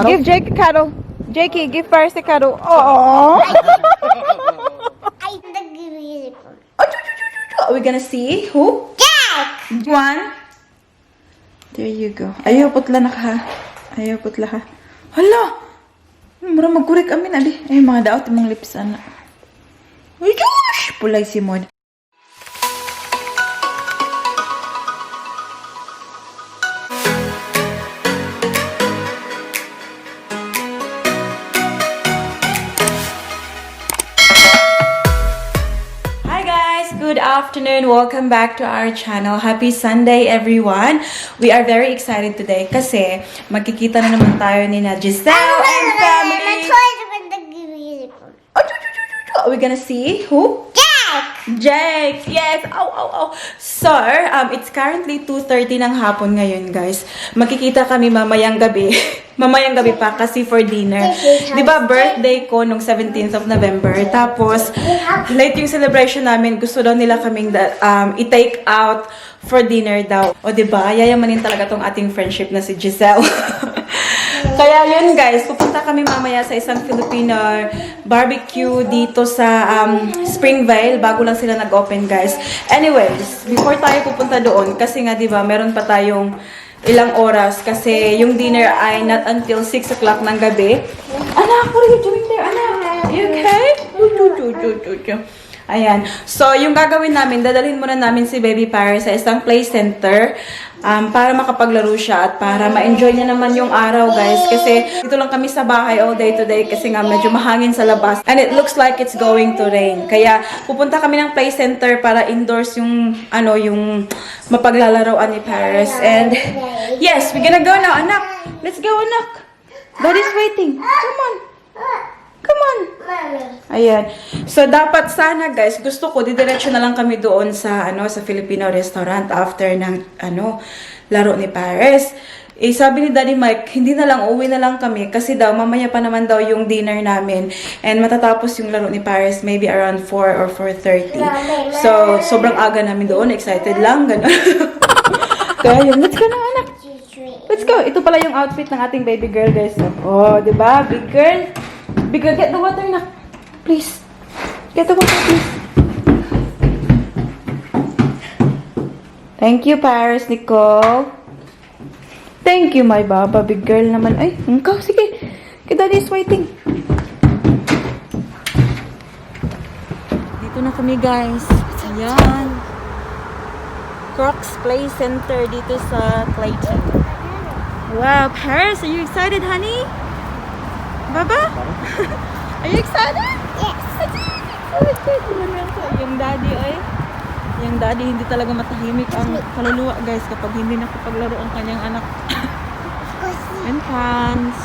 Give Jake a cuddle. Jakey, give Paris a cuddle. Oh. Are we gonna see who? Jack! One. There you go. Ayaw putla na ka ha. Ayaw putla ha. Hala! Mura magkurik amin adi. Ay mga daot mong lips ana. Ay gosh! Pulay si Mod. Good afternoon. Welcome back to our channel. Happy Sunday, everyone. We are very excited today kasi magkikita na naman tayo ni na Xiel and family. Are we gonna see who? Jezz! Yes! Oh. So, it's currently 2:30 ng hapon ngayon, guys. Magkikita kami mamayang gabi. Mamayang gabi pa kasi for dinner. Diba, birthday ko nung 17th of November. Tapos, late yung celebration namin. Gusto daw nila kaming i-take out for dinner daw. O diba, yayamanin talaga tong ating friendship na si Xiel. Kaya yun guys, pupunta kami mamaya sa isang Filipino barbecue dito sa Springvale. Bago lang sila nag-open guys. Anyways, before tayo pupunta doon, kasi nga diba, meron pa tayong ilang oras kasi yung dinner ay not until 6 o'clock ng gabi. Anak, what are you doing there, anak? Are you okay? Ayan. So, yung gagawin namin, dadalhin muna namin si Baby Paris sa isang play center para makapaglaro siya at para ma-enjoy niya naman yung araw, guys. Kasi dito lang kami sa bahay all day today kasi nga medyo mahangin sa labas. And it looks like it's going to rain. Kaya pupunta kami ng play center para indoors yung, yung mapaglalaroan ni Paris. And yes, we're gonna go now, anak. Let's go, anak. Daddy's waiting. Come on. Come on. Ayan. So, dapat sana, guys, gusto ko, didiretso na lang kami doon sa, sa Filipino restaurant after ng, laro ni Paris. Eh, sabi ni Daddy Mike, hindi na lang, uwi na lang kami kasi daw, mamaya pa naman daw yung dinner namin and matatapos yung laro ni Paris maybe around 4 or 4:30. So, sobrang aga namin doon. Excited lang. Ganun. Kaya yun, let's go na, anak. Let's go. Ito pala yung outfit ng ating baby girl, guys. Oh, diba? Big girl. Big girl, get the water na. Please. Get the water, please. Thank you, Paris, Nicole. Thank you, my baba. Big girl naman. Ay, ikaw, sige. Daddy is waiting. Dito na kami, guys. Ayan. Crocs Play Center dito sa Clayton. Wow, Paris, are you excited, honey? Baba? Are you excited? Yes. Yung daddy, yung daddy hindi talaga matahimik ang kaluluwa, guys, kapag hindi nakapaglaro ang kanyang anak. And fans.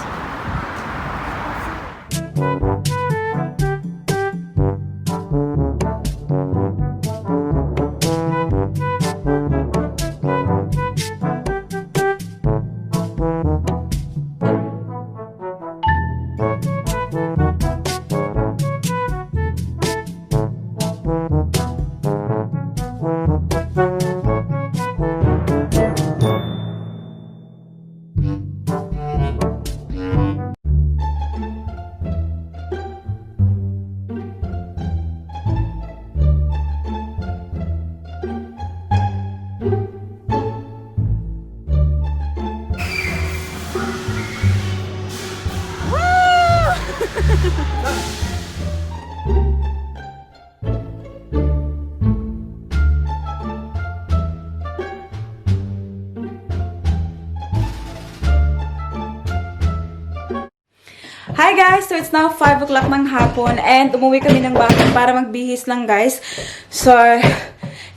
Hi guys! So it's now 5 o'clock ng hapon and umuwi kami ng bahay para magbihis lang guys. So,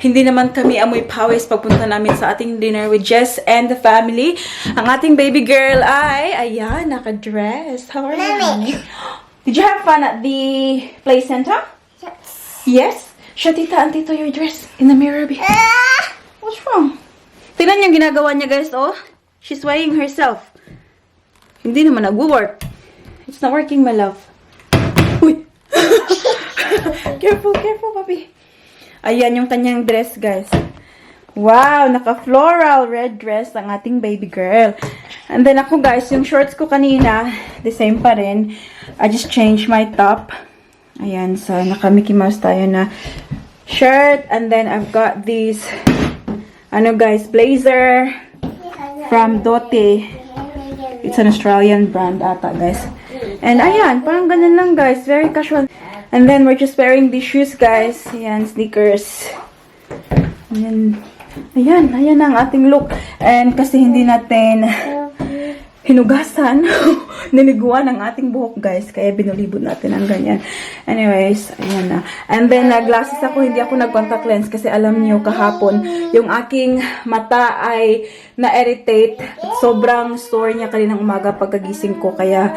hindi naman kami amoy pawis pagpunta namin sa ating dinner with Jezz and the family. Ang ating baby girl ay, ayan, naka-dress. How are you, honey? Did you have fun at the play center? Yes. Yes? Show tita and tito your dress in the mirror. What's wrong? Tingnan yung ginagawa niya guys, oh. She's weighing herself. Hindi naman nag-work. It's not working, my love. Uy! Careful, papi. Ayan yung kanyang dress, guys. Wow! Naka-floral red dress ang ating baby girl. And then ako guys, yung shorts ko kanina, the same pa rin. I just changed my top. Ayan, so naka Mickey Mouse tayo na shirt. And then I've got these, ano guys, blazer from Dote. It's an Australian brand ata guys. And ayan, parang ganun lang guys, very casual. And then we're just wearing these shoes guys. Ayan, sneakers. And then, ayan ang ating look. And kasi hindi natin hinugasan, niliguan ang ating buhok guys. Kaya binulibot natin ang ganyan. Anyways, ayan na. And then, glasses ako, hindi ako nag-contact lens. Kasi alam niyo kahapon, yung aking mata ay na-irritate. Sobrang sore niya kaninang umaga pagkagising ko. Kaya,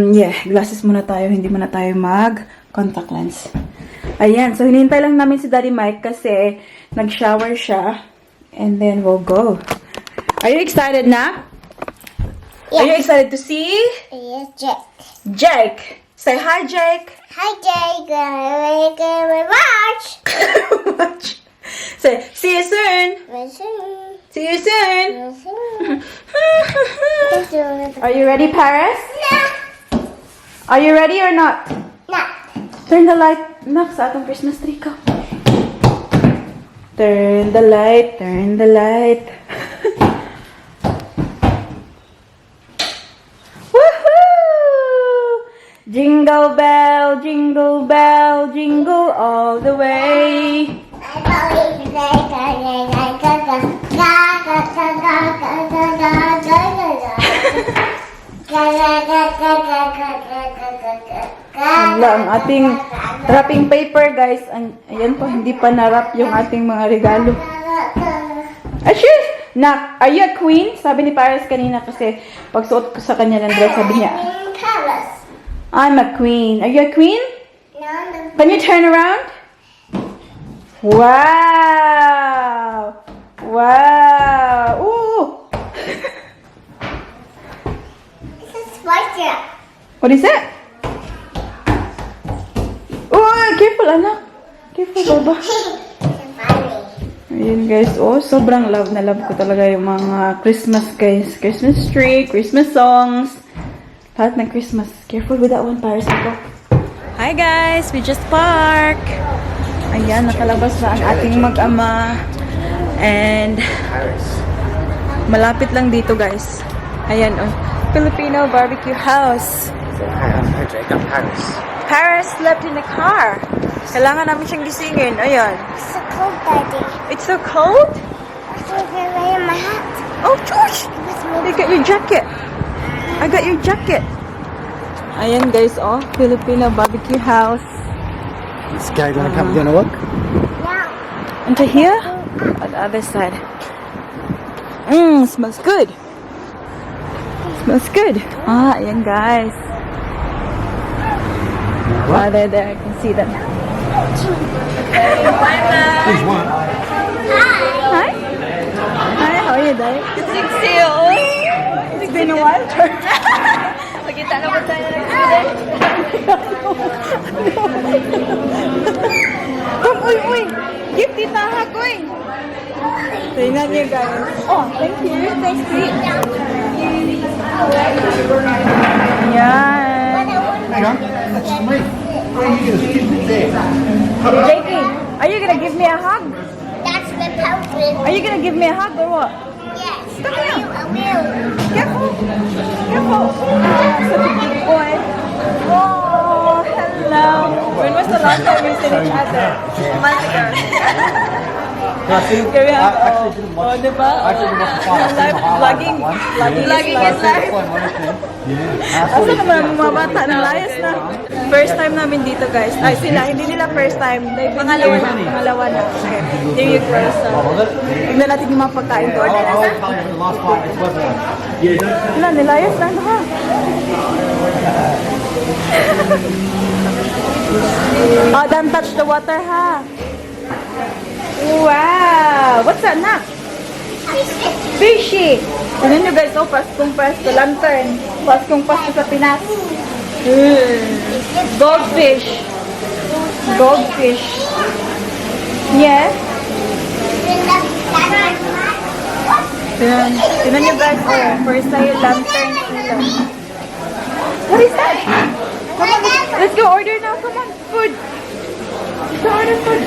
yeah, glasses muna tayo. Hindi muna tayo mag-contact lens. Ayan, so hinihintay lang namin si Daddy Mike kasi nag-shower siya. And then, we'll go. Are you excited na? Yes. Are you excited to see? Yes, Jake. Jake. Say hi, Jake. Hi, Jake. Watch. Watch. Say, see you soon. See you soon. Are you ready, Paris? No. Are you ready or not? No. Turn the light. Nak, sa atong Christmas tree ko. Turn the light. Turn the light. Jingle bell, jingle bell, jingle all the way. Wala ang ating wrapping paper guys. Ayan po, hindi pa na-wrap yung ating mga regalo. Ashes! Nak, are you a queen? Sabi ni Paris kanina kasi pagsuot ko sa kanya ng dress, sabi niya, I'm a queen. Are you a queen? No. Can you turn around? Wow! Wow! Ooh! It's a spider. What is that? Oh, careful anak. Careful baba. Ayun guys, oh, sobrang love na love ko talaga yung mga Christmas guys. Christmas tree, Christmas songs. Lahat ng Christmas. Careful with that one, Paris. Hi guys, we just park. Ayan, nakalabas na ang ating mag-ama. And malapit lang dito guys. Ayan, oh. Filipino barbecue house. Hi, I'm Patrick. I'm Paris. Paris slept in the car. Kailangan namin siyang gisingin. Ayan. It's so cold, Daddy. It's so cold? I'm going to wear my hat. Oh, Josh! You got your jacket. I got your jacket. Ayan guys, oh. Filipino barbecue house. This guy gonna come doing a look? Yeah. Into here? On the other side. Smells good. Smells good. Ah, ayan guys. Ah, there, I can see them. There's one. Hi. Hi, how are you, Day? Good to see you. It's been a while. Magkita na ba tayo ng uy. Gift tita ha, uy. Tingnan niyo, guys. Oh, thank you. Thanks, sweet. Yan. Hang on. That's me. Where are you gonna stick it there? Jakey, are you gonna give me a hug? That's the pumpkin. Are you gonna give me a hug or what? Yes. Come here. I will. Careful. Careful. Such a big boy. Oh, hello. When was the last time we seen each other? A month ago. Here we have, oh, diba? Live vlogging. Vlogging is live. Asa naman ang mga bata na layas na. First time namin dito guys. Ay sila, hindi nila first time. Pangalawa na. Okay. There you go. So, tignan natin yung mga pagkain doon. Wala, nilayas na ha. Oh, don't touch the water ha. Wow! What's that, Nak? Fishy! Tignan nyo guys, oh, Paskong Pasko, lantern. Paskong Pasko sa Pinas. Goldfish. Goldfish. Yes? Tingnan nyo guys, oh, for sale lantern sila. What is that? Come on, let's go order now. Come on, food. Let's go order food.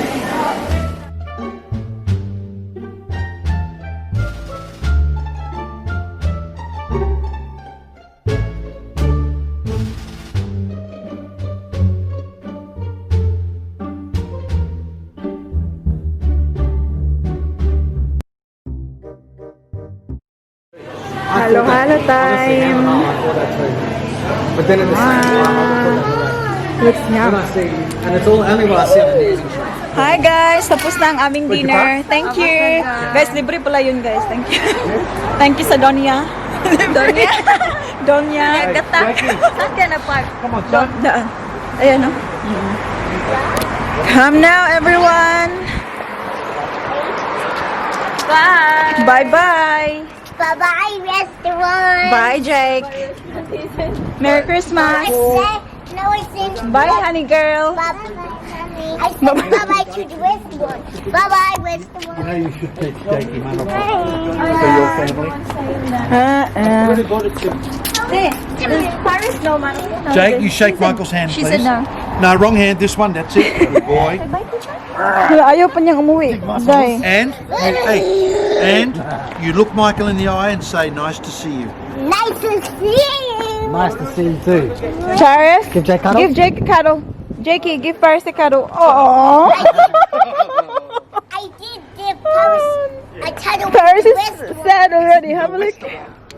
Halo-halo time. But then at the same time, Looks niya. and it's all only what I see on the news. Hi guys, tapos na ang aming dinner. Thank you. Guys, libre pala yun guys. Thank you. Thank you sa Donya. Donya? Donya. Gata. Saan ka na park? Come on, son. Daan. Ayan o. Come now everyone. Bye. Bye-bye. Bye-bye, restaurant. Bye, Jake. Merry Christmas. I said, Bye, honey girl. bye-bye. I said bye-bye to the restaurant. Bye-bye, restaurant. You know you should teach Jakey, man, for your family. Really got it to Paris, no man. Jake, you shake Michael's hand, She please. said no. No, wrong hand. This one. That's it. Good boy. Ayaw pa niyang umuwi. Day. And you look Michael in the eye and say, "Nice to see you." Nice to see you. Nice to see you too. Charis, Give Jake a cuddle. give Jake a cuddle. Jakey, give Paris a cuddle. Oh. I did give Paris a cuddle Paris with is the restaurant. sad already. Have a look.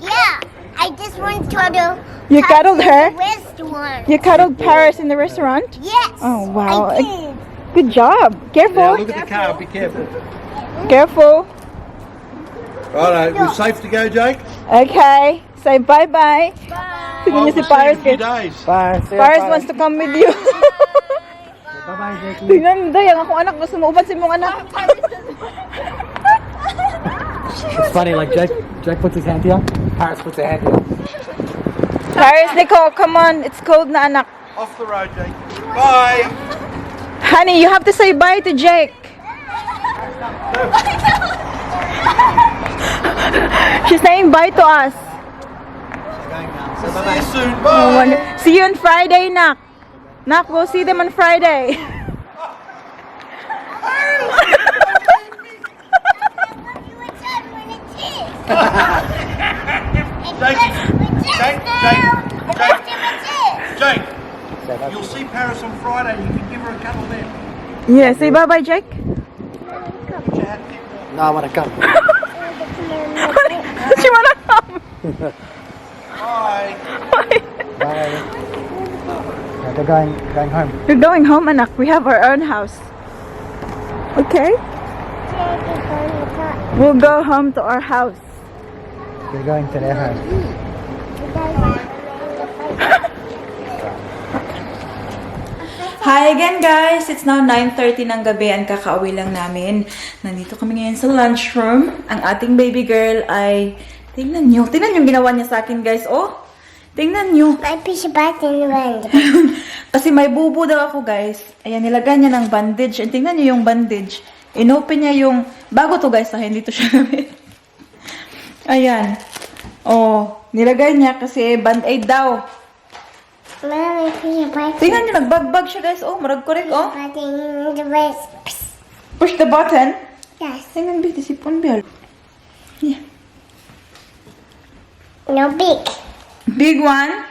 Yeah, I just want to cuddle. You cuddled her? Restaurant. You cuddled Paris in the restaurant? Yes. Oh, wow. I did. Good job. Now Careful. look at the car. Be careful. Careful. Righto, we're safe to go, Jake. Okay. Say bye-bye. Tingnan niyo si Paris. Few days. Bye. Paris wants to come with you. Bye-bye, Jakey. Tingnan, Day, ang akong anak. Gusto mo uban si mong anak. It's funny, like Jake puts his hand here, Paris puts her hand here. Paris, Nicole, come on. It's cold na anak. Off the road, Jake. Bye. Honey, you have to say bye to Jake. She's saying bye to us. See you soon. Oh, Bye. wonder- See you on Friday, Nak. Nak, we'll see them on Friday. Jake, you'll see Paris on Friday. You can give her a cuddle there. Yeah, say bye-bye, Jake. Get your hat picked. No, I want to come. She wanna come. Bye. Bye. They're going home. We're going home, anak. We have our own house. Okay? We'll go home to our house. They're going to their home. Hi again guys! It's now 9:30 ng gabi and kakauwi lang namin. Nandito kami ngayon sa lunchroom. Ang ating baby girl ay... Tingnan nyo. Tingnan yung ginawa niya sa akin guys. Oh! Tingnan nyo. My piece of back in the wind. Kasi may bubo daw ako guys. Ayan, nilagyan niya ng bandage. And tingnan nyo yung bandage. Inopen niya yung... Bago to guys, hindi to siya gamit. Ayan. Oh, nilagay niya kasi band-aid daw. My piece of back Tingnan nyo, nagbagbag siya guys. Oh, marag correct. Oh, in the wrist. push the button. Yes. Tingnan, Biti, sipon, Bill. Yeah. No big. Big one.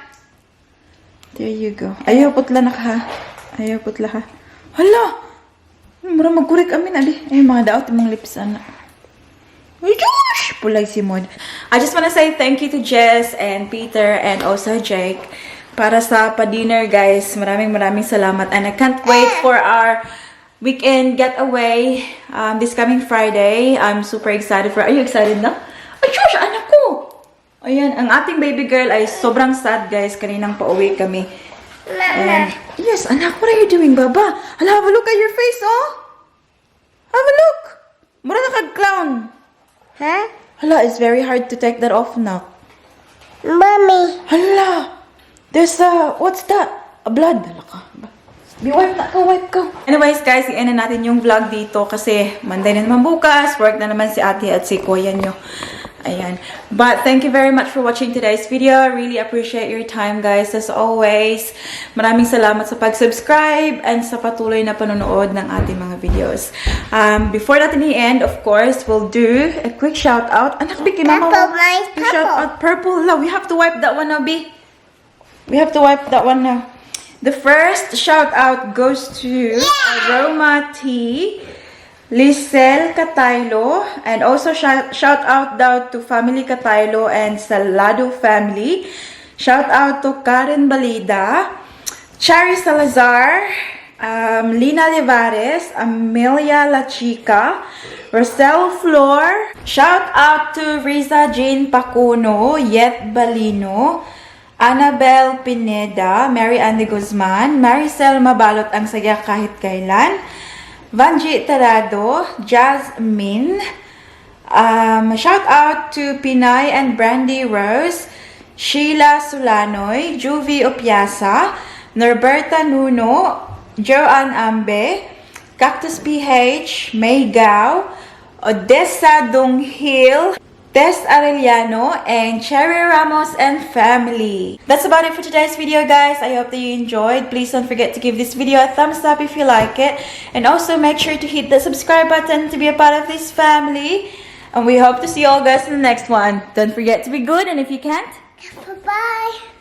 There you go. Ayaw putla na ka. Ayaw putla ka. Hala! Mura mag-correct amin, adi. Ay, mga daot, mga lips, anak. Ay, gosh! Pulay si Mod. I just wanna say thank you to Jezz and Peter and also Jake para sa pa-dinner, guys. Maraming salamat. And I can't wait for our weekend getaway this coming Friday. I'm super excited for... Are you excited na? Ay, gosh! Anak ko! Ayan, ang ating baby girl ay sobrang sad, guys. Kaninang pauwi kami. And, yes, anak, what are you doing, Baba? Hala, have a look at your face, oh! Have a look! Mura na kag-clown. Huh? Hala, it's very hard to take that off now. Mommy. Hala! There's a... What's that? A blood. Hala ka. Wipe na ka, wipe ka. Anyways, guys, i-end na natin yung vlog dito kasi Monday na naman bukas. Work na naman si ate at si kuya nyo. Ayan. But thank you very much for watching today's video. I really appreciate your time, guys. As always, maraming salamat sa pag-subscribe and sa patuloy na panonood ng ating mga videos. Before natin i-end, of course, we'll do a quick shout-out. Anak, Biki, Mama, Purple, mine's purple. shout-out purple. No, we have to wipe that one now, B. We have to wipe that one now. The first shout-out goes to Aroma Tea, Lisel Cataylo, and also shout out daw to Family Cataylo and Salado family. Shout out to Karen Balida, Cherry Salazar, Lina Livares, Amelia La Chica, Rosel Flor. Shout out to Riza Jane Pacuno, Yet Balino, Annabel Pineda, Mary Anne de Guzman, Maricel Mabalot ang saya kahit kailan, Vanji Tarado, Jasmine, shout out to Pinay and Brandy Rose, Sheila Sulanoy, Juvie Opiasa, Norberta Nuno, Joanne Ambe, Cactus PH, May Gao, Odessa Donghil, Tess Arellano, and Cherry Ramos and family. That's about it for today's video, guys. I hope that you enjoyed. Please don't forget to give this video a thumbs up if you like it. And also make sure to hit the subscribe button to be a part of this family. And we hope to see you all guys in the next one. Don't forget to be good, and if you can't, Bye-bye.